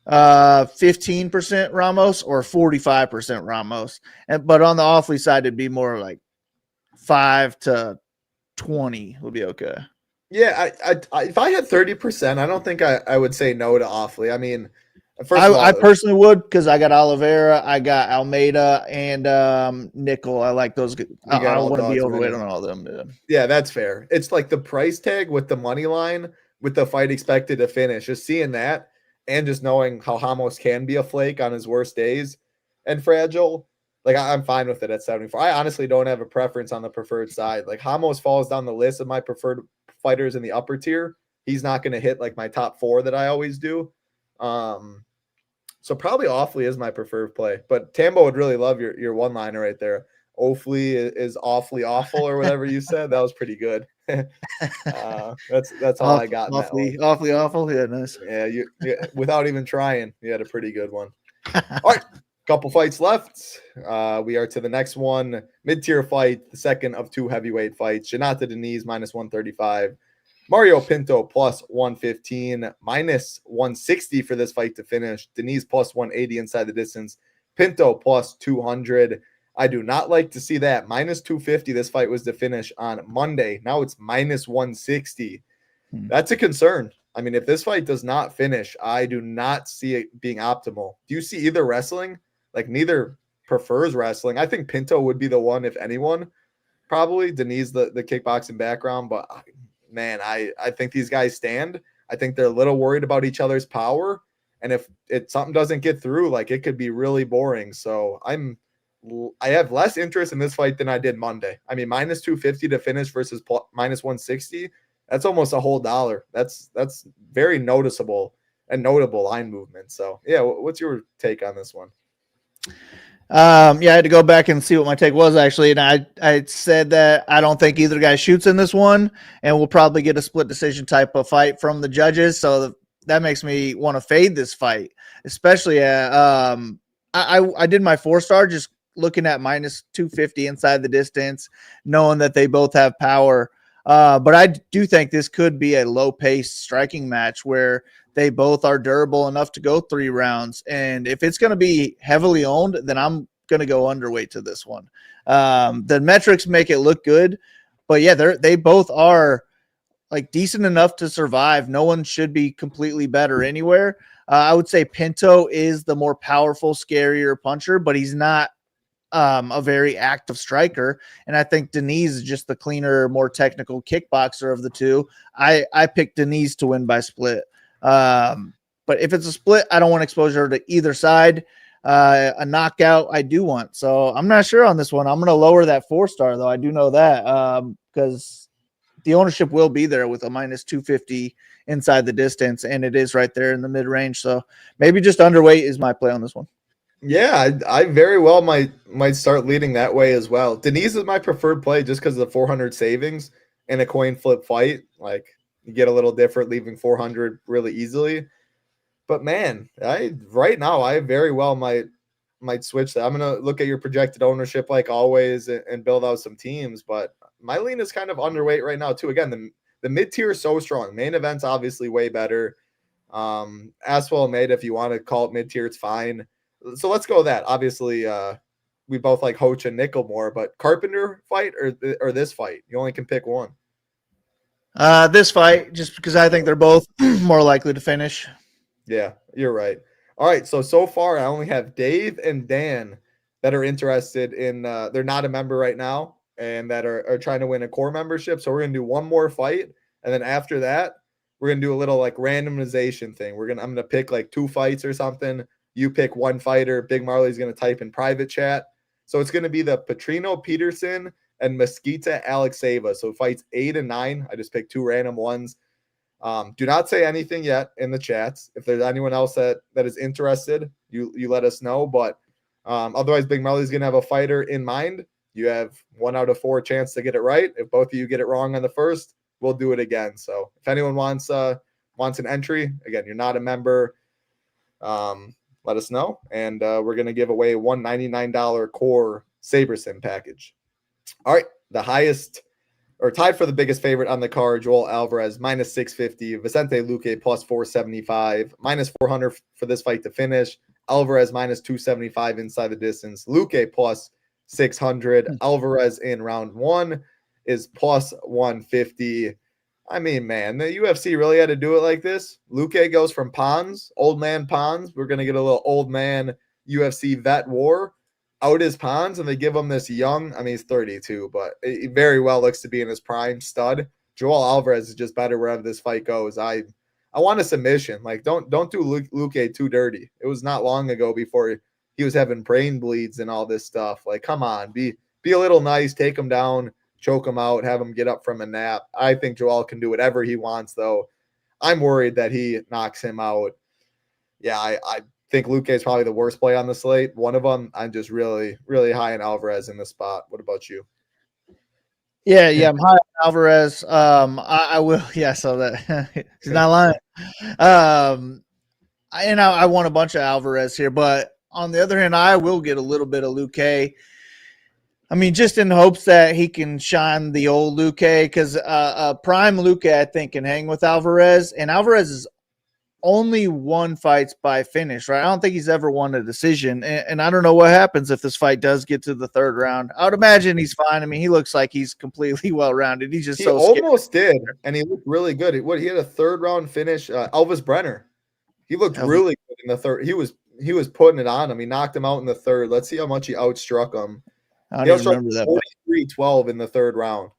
15% Ramos or 45% Ramos. But on the Ofli side, it'd be more like 5 to 20 would be okay. Yeah, I if I had 30%, I don't think I would say no to Ofli. I mean, I personally would, because I got Oliveira, I got Almeida, and Nickel. I like those. I don't want to be overweight on all of them. Yeah, that's fair. It's like the price tag with the money line with the fight expected to finish. Just seeing that and just knowing how Ramos can be a flake on his worst days and fragile, like I'm fine with it at 74. I honestly don't have a preference on the preferred side. Like Ramos falls down the list of my preferred fighters in the upper tier. He's not going to hit like my top 4 that I always do. So probably Awfully is my preferred play, but Tambo would really love your one-liner right there. Awfully is awfully awful or whatever you said. That was pretty good. That's all I got in that one. Awfully awful. Yeah, nice. Yeah, you without even trying, you had a pretty good one. All right, couple fights left. We are to the next one. Mid-tier fight, the second of 2 heavyweight fights. Jonathan Deniz minus 135. Mario Pinto plus 115, minus 160 for this fight to finish. Deniz plus 180 inside the distance. Pinto plus 200. I do not like to see that. Minus 250, this fight was to finish on Monday. Now it's minus 160. That's a concern. I mean, if this fight does not finish, I do not see it being optimal. Do you see either wrestling? Like, neither prefers wrestling. I think Pinto would be the one, if anyone, probably. Deniz, the kickboxing background, but man, I think these guys stand. I think they're a little worried about each other's power. And if something doesn't get through, like, it could be really boring. So I have less interest in this fight than I did Monday. I mean, minus 250 to finish versus minus 160. That's almost a whole dollar. That's very noticeable and notable line movement. So yeah, what's your take on this one? Yeah, I had to go back and see what my take was actually, and I said that I don't think either guy shoots in this one, and we'll probably get a split decision type of fight from the judges. So that makes me want to fade this fight, especially I did my 4-star just looking at minus 250 inside the distance, knowing that they both have power. But I do think this could be a low-paced striking match where they both are durable enough to go 3 rounds. And if it's going to be heavily owned, then I'm going to go underweight to this one. The metrics make it look good, but yeah, they both are like decent enough to survive. No one should be completely better anywhere. I would say Pinto is the more powerful, scarier puncher, but he's not a very active striker. And I think Deniz is just the cleaner, more technical kickboxer of the two. I picked Deniz to win by split. But if it's a split, I don't want exposure to either side. A knockout I do want. So I'm not sure on this one. I'm going to lower that 4-star though. I do know that because the ownership will be there with a minus 250 inside the distance, and it is right there in the mid-range. So maybe just underweight is my play on this one. Yeah, I very well might start leading that way as well. Deniz is my preferred play just because of the 400 savings in a coin flip fight. Like, you get a little different leaving 400 really easily. But man, right now I very well might switch that. I'm gonna look at your projected ownership like always and build out some teams. But my lean is kind of underweight right now too. Again, the mid tier is so strong. Main event's obviously way better. Aswell made, if you want to call it mid tier, it's fine. So let's go with that. Obviously, we both like Hoach and Nickel more, but Carpenter fight or this fight? You only can pick one. This fight, just because I think they're both more likely to finish. Yeah, you're right. All right, so far I only have Dave and Dan that are interested in. They're not a member right now, and that are trying to win a core membership. So we're gonna do one more fight, and then after that, we're gonna do a little like randomization thing. I'm gonna pick like 2 fights or something. You pick one fighter. Big Marley's going to type in private chat. So it's going to be the Petrino Peterson and Mesquita Alexeva. So fights 8 and 9. I just picked 2 random ones. Do not say anything yet in the chats. If there's anyone else that is interested, you let us know. But otherwise, Big Marley's going to have a fighter in mind. You have 1 out of 4 chance to get it right. If both of you get it wrong on the first, we'll do it again. So if anyone wants an entry, again, you're not a member. Let us know, and we're going to give away a $199 core SaberSim package. All right, the highest or tied for the biggest favorite on the card, Joel Alvarez, minus 650, Vicente Luque, plus 475, minus 400 for this fight to finish, Alvarez, minus 275 inside the distance, Luque, plus 600, Alvarez in round 1 is plus 150. I mean, man, the UFC really had to do it like this. Luque goes from Pons, old man Pons. We're going to get a little old man UFC vet war. Out is Pons, and they give him this young, I mean, he's 32, but he very well looks to be in his prime stud. Joel Alvarez is just better wherever this fight goes. I want a submission. Like, don't do Luque too dirty. It was not long ago before he was having brain bleeds and all this stuff. Like, come on, be a little nice, take him down, choke him out, have him get up from a nap. I think Joel can do whatever he wants, though. I'm worried that he knocks him out. Yeah, I think Luque is probably the worst play on the slate. One of them, I'm just really, really high on Alvarez in this spot. What about you? Yeah, I'm high on Alvarez. I will. Yeah, so that he's not lying. I want a bunch of Alvarez here, but on the other hand, I will get a little bit of Luque. I mean, just in hopes that he can shine the old Luque, because prime Luque, I think, can hang with Alvarez, and Alvarez is only won fights by finish, right? I don't think he's ever won a decision, and I don't know what happens if this fight does get to the third round. I would imagine he's fine. I mean, he looks like he's completely well-rounded. He's just he so almost did, and he looked really good. He had a third round finish. Elvis Brenner, he looked really good in the third. He was putting it on him. He knocked him out in the third. Let's see how much he outstruck him. I don't even remember that. 43-12 in the third round.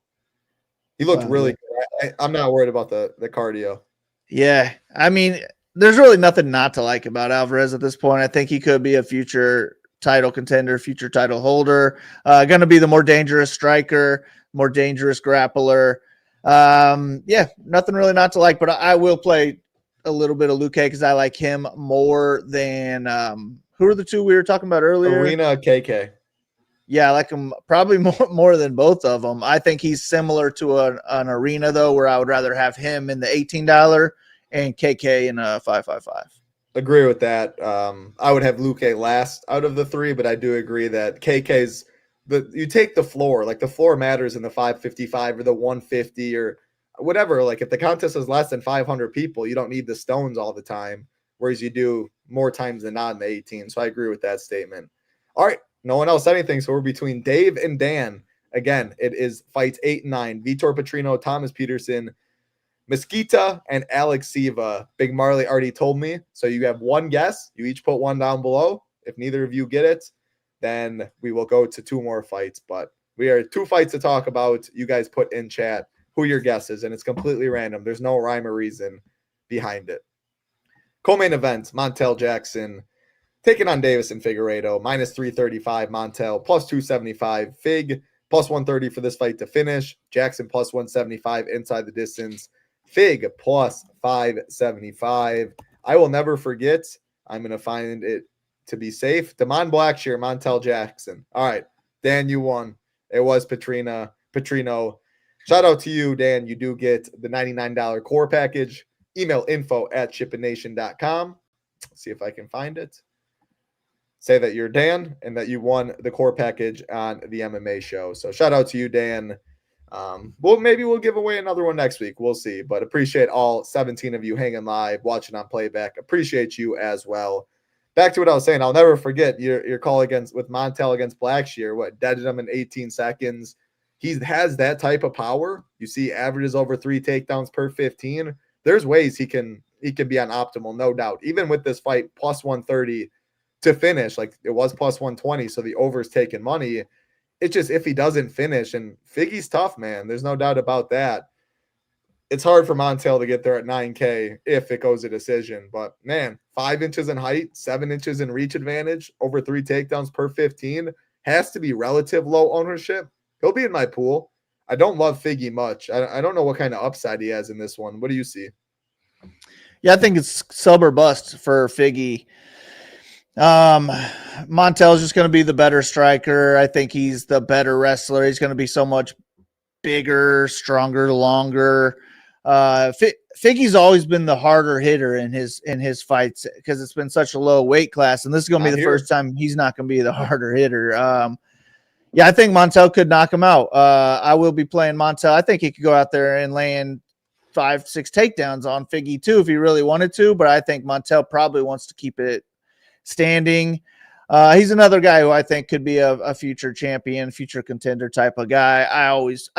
He looked really good. I'm not worried about the cardio. Yeah, I mean, there's really nothing not to like about Alvarez at this point. I think he could be a future title contender, future title holder. Going to be the more dangerous striker, more dangerous grappler. Yeah, nothing really not to like, but I will play a little bit of Luque because I like him more than who are the two we were talking about earlier? Arena, KK. Yeah, I like him probably more than both of them. I think he's similar to an Arena, though, where I would rather have him in the $18 and KK in a 555. Agree with that. I would have Luque last out of the three, but I do agree that KK's you take the floor. Like, the floor matters in the 555 or the 150 or whatever. Like, if the contest is less than 500 people, you don't need the stones all the time, whereas you do more times than not in the 18. So I agree with that statement. All right. No one else anything, so we're between Dave and Dan. Again, it is fights 8 and 9. Vitor Petrino, Thomas Peterson, Mesquita, and Alex Siva. Big Marley already told me. So you have one guess. You each put one down below. If neither of you get it, then we will go to two more fights. But we are 2 fights to talk about. You guys put in chat who your guess is, and it's completely random. There's no rhyme or reason behind it. Co-main event, Montel Jackson taking on Davis and Figueiredo, minus 335, Montel, plus 275, Fig, plus 130 for this fight to finish, Jackson plus 175 inside the distance, Fig plus 575. I will never forget. I'm going to find it to be safe. Damon Blackshear, Montel Jackson. All right, Dan, you won. It was Petrino. Shout out to you, Dan. You do get the $99 core package. Email info@shipitnation.com. See if I can find it. Say that you're Dan and that you won the core package on the MMA show. So shout out to you, Dan. Maybe we'll give away another one next week. We'll see. But appreciate all 17 of you hanging live, watching on playback. Appreciate you as well. Back to what I was saying. I'll never forget your call with Montel against Blackshear. What, deaded him in 18 seconds. He has that type of power. You see averages over 3 takedowns per 15. There's ways he can be on optimal, no doubt. Even with this fight, plus 130 to finish, like it was plus 120, so the over's taking money. It's just if he doesn't finish, and Figgy's tough, man. There's no doubt about that. It's hard for Montel to get there at 9K if it goes a decision. But, man, 5 inches in height, 7 inches in reach advantage, over 3 takedowns per 15, has to be relative low ownership. He'll be in my pool. I don't love Figgy much. I don't know what kind of upside he has in this one. What do you see? Yeah, I think it's sub or bust for Figgy. Montel's just going to be the better striker. I think he's the better wrestler. He's going to be so much bigger, stronger, longer. Figgy's always been the harder hitter in his fights because it's been such a low weight class, and this is going to be the first time he's not going to be the harder hitter. Yeah, I think Montel could knock him out. I will be playing Montel. I think he could go out there and land 5-6 takedowns on Figgy too if he really wanted to, but I think Montel probably wants to keep it standing. He's another guy who I think could be a future champion, future contender type of guy. I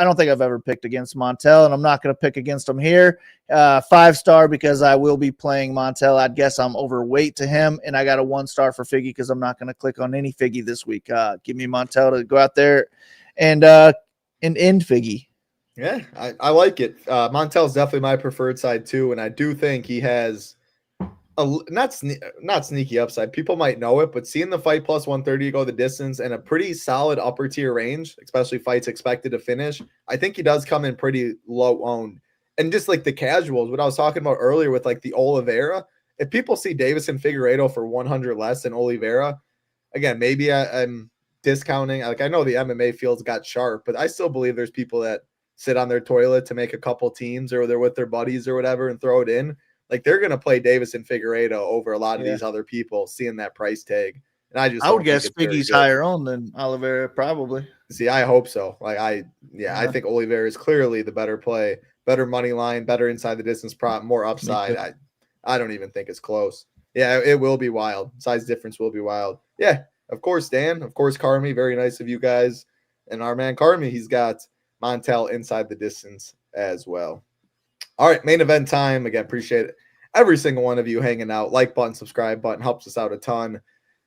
don't think I've ever picked against Montel, and I'm not going to pick against him here. 5-star because I will be playing Montel. I'd guess I'm overweight to him, and I got a 1-star for Figgy because I'm not going to click on any Figgy this week. Give me Montel to go out there and end Figgy. Yeah, I like it. Montel's definitely my preferred side too, and I do think he has not sneaky upside. People might know it, but seeing the fight plus 130 go the distance and a pretty solid upper tier range, especially fights expected to finish, I think he does come in pretty low owned. And just like the casuals, what I was talking about earlier with like the Oliveira, if people see Davis and Figueiredo for 100 less than Oliveira, again, maybe I'm discounting. Like I know the MMA fields got sharp, but I still believe there's people that sit on their toilet to make a couple teams or they're with their buddies or whatever and throw it in. Like they're going to play Davis and Figueiredo over a lot of these other people seeing that price tag. And I just I would don't think guess it's very Figgy's good. higher owned than Oliveira, probably. See, I hope so. Like I think Oliveira is clearly the better play, better money line, better inside the distance prop, more upside. I don't even think it's close. Yeah, it will be wild. Size difference will be wild. Yeah, of course, Dan. Of course, Carmi. Very nice of you guys. And our man Carmi, he's got Montel inside the distance as well. All right, main event time. Again, appreciate every single one of you hanging out. Like button, subscribe button helps us out a ton.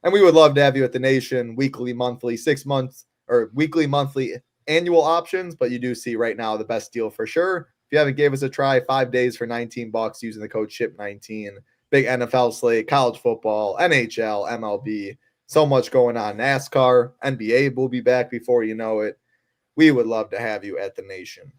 And we would love to have you at the Nation weekly, monthly, 6 months, or weekly, monthly, annual options. But you do see right now the best deal for sure. If you haven't gave us a try, 5 days for $19 using the code SHIP19. Big NFL slate, college football, NHL, MLB. So much going on. NASCAR, NBA will be back before you know it. We would love to have you at the Nation.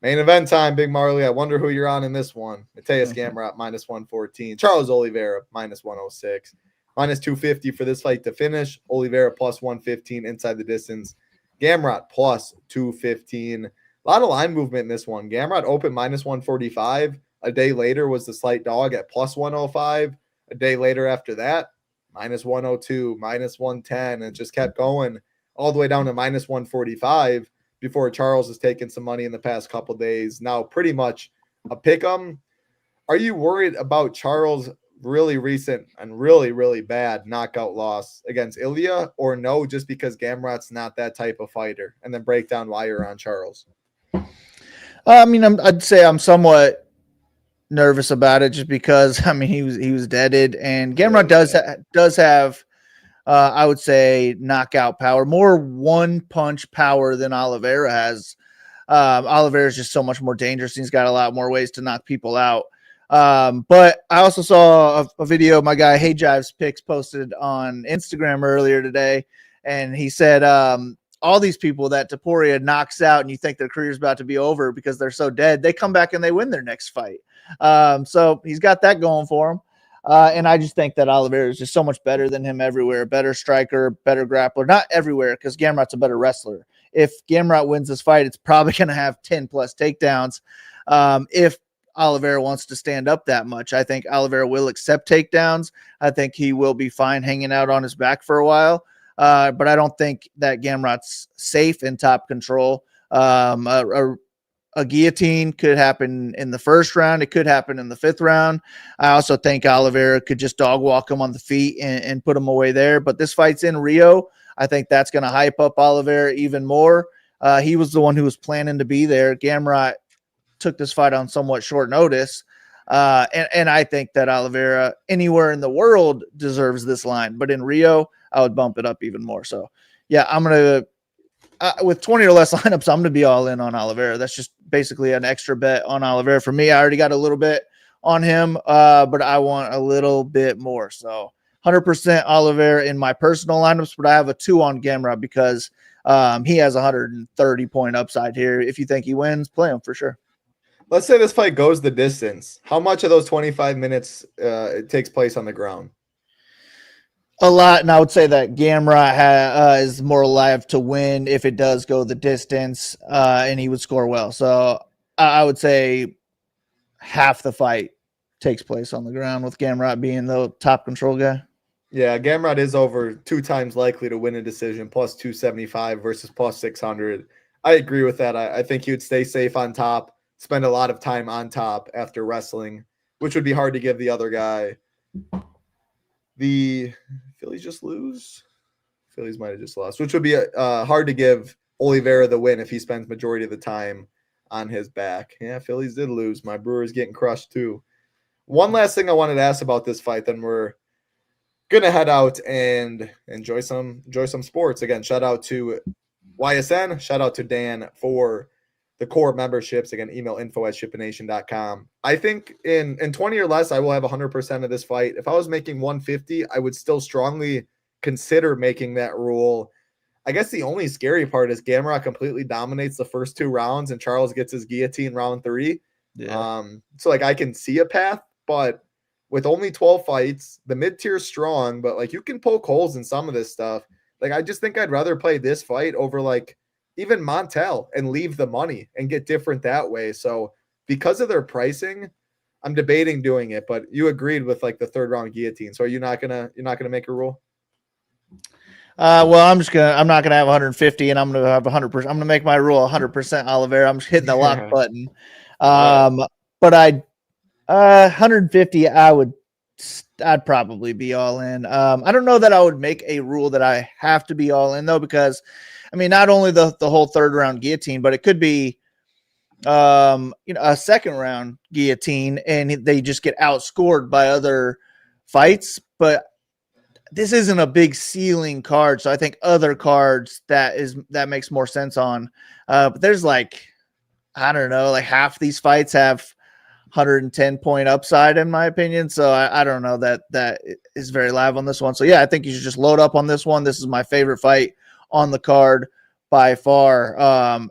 Main event time, Big Marley. I wonder who you're on in this one. Mateus Gamrot, minus 114. Charles Oliveira, minus 106. Minus 250 for this fight to finish. Oliveira plus 115 inside the distance. Gamrot plus 215. A lot of line movement in this one. Gamrot opened minus 145. A day later was the slight dog at plus 105. A day later after that, minus 102, minus 110. And it just kept going all the way down to minus 145. Before Charles has taken some money in the past couple days. Now pretty much a pick 'em. Are you worried about Charles' really recent and really, really bad knockout loss against Ilya, or no, just because Gamrot's not that type of fighter? And then break down why you're on Charles. I mean, I'd say I'm somewhat nervous about it just because, I mean, he was deaded, and Gamrot does have I would say knockout power, more one punch power than Oliveira has. Oliveira is just so much more dangerous. He's got a lot more ways to knock people out. But I also saw a video my guy Hey Jives Picks posted on Instagram earlier today, and he said all these people that Topuria knocks out and you think their career is about to be over because they're so dead, they come back and they win their next fight. So he's got that going for him. And I just think that Oliveira is just so much better than him everywhere. Better striker, better grappler. Not everywhere, because Gamrot's a better wrestler. If Gamrot wins this fight, it's probably going to have 10 plus takedowns. If Oliveira wants to stand up that much, I think Oliveira will accept takedowns. I think he will be fine hanging out on his back for a while. But I don't think that Gamrot's safe in top control. A guillotine could happen in the first round. It could happen in the fifth round. I also think Oliveira could just dog walk him on the feet and put him away there. But this fight's in Rio. I think that's going to hype up Oliveira even more. He was the one who was planning to be there. Gamrot took this fight on somewhat short notice. And I think that Oliveira anywhere in the world deserves this line. But in Rio, I would bump it up even more. So, yeah, I'm going to with 20 or less lineups, I'm going to be all in on Oliveira. That's just basically an extra bet on Oliveira for me. I already got a little bit on him, but I want a little bit more. So 100% Oliveira in my personal lineups, but I have a 2 on Gamrot because he has 130-point upside here. If you think he wins, play him for sure. Let's say this fight goes the distance. How much of those 25 minutes it takes place on the ground? A lot, and I would say that Gamrot is more alive to win if it does go the distance, and he would score well. So I would say half the fight takes place on the ground with Gamrot being the top control guy. Yeah, Gamrot is over 2 times likely to win a decision, plus 275 versus plus 600. I agree with that. I think he would stay safe on top, spend a lot of time on top after wrestling, which would be hard to give the other guy. The Phillies just lose. Phillies might have just lost, which would be hard to give Oliveira the win if he spends majority of the time on his back. Yeah, Phillies did lose. My Brewers getting crushed too. One last thing I wanted to ask about this fight, then we're gonna head out and enjoy some sports. Again, shout out to YSN. Shout out to Dan for the core memberships. Again, email info@shipination.com. I think in 20 or less, I will have 100% of this fight. If I was making 150, I would still strongly consider making that rule. I guess the only scary part is Gamrot completely dominates the first 2 rounds and Charles gets his guillotine round 3. Yeah. So like I can see a path, but with only 12 fights, the mid-tier is strong, but like you can poke holes in some of this stuff. Like I just think I'd rather play this fight over like even Montel and leave the money and get different that way. So because of their pricing, I'm debating doing it, but you agreed with like the 3rd round guillotine. So are you're not gonna make a rule? Well, I'm not gonna have 150, and I'm gonna have 100%. I'm gonna make my rule 100% Oliveira. I'm just hitting the lock button. But 150, I'd probably be all in. I don't know that I would make a rule that I have to be all in though, because I mean, not only the whole 3rd round guillotine, but it could be, a 2nd round guillotine, and they just get outscored by other fights. But this isn't a big ceiling card, so I think other cards that makes more sense on. But there's like, I don't know, like half these fights have 110-point upside in my opinion. So I don't know that is very live on this one. So yeah, I think you should just load up on this one. This is my favorite fight on the card by far.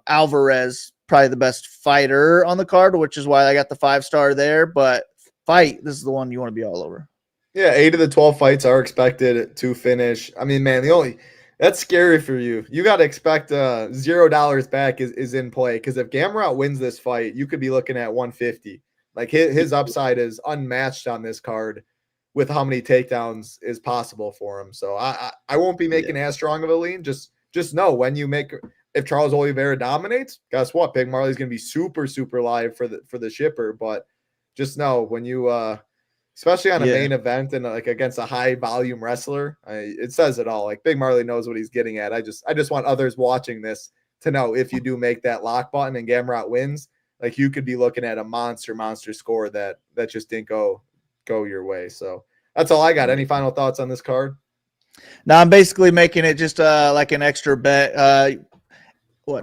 Alvarez, probably the best fighter on the card, which is why I got the 5-star there. But fight, this is the one you want to be all over. Yeah, 8 of the 12 fights are expected to finish. I mean, man, that's scary for you. You got to expect $0 back is in play, because if Gamrot wins this fight, you could be looking at 150. Like his upside is unmatched on this card with how many takedowns is possible for him. So I won't be making as strong of a lean. Just know if Charles Oliveira dominates, guess what? Big Marley's going to be super, super live for the shipper. But just know when you especially on a main event and like against a high volume wrestler, it says it all. Like Big Marley knows what he's getting at. I just want others watching this to know if you do make that lock button and Gamrot wins, like you could be looking at a monster score that just didn't go your way. So that's all I got. Any final thoughts on this card? Now I'm basically making it just like an extra bet.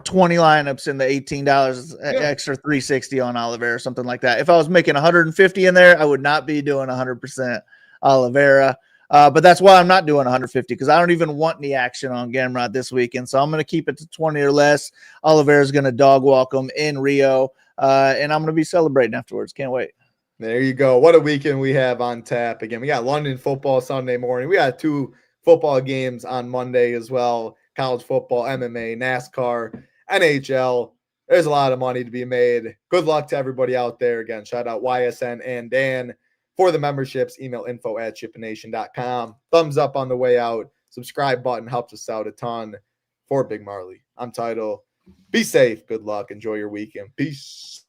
20 lineups in the $18, extra 360 on Oliveira or something like that. If I was making 150 in there, I would not be doing 100% Oliveira. But that's why I'm not doing 150, because I don't even want any action on Gamrot this weekend. So I'm going to keep it to 20 or less. Oliveira's going to dog walk him in Rio, and I'm going to be celebrating afterwards. Can't wait. There you go. What a weekend we have on tap. Again, we got London football Sunday morning. We got 2 football games on Monday as well. College football, MMA, NASCAR, NHL. There's a lot of money to be made. Good luck to everybody out there. Again, shout out YSN and Dan. For the memberships, email info@shipination.com. Thumbs up on the way out. Subscribe button helps us out a ton. For Big Marley, I'm Title. Be safe. Good luck. Enjoy your weekend. Peace.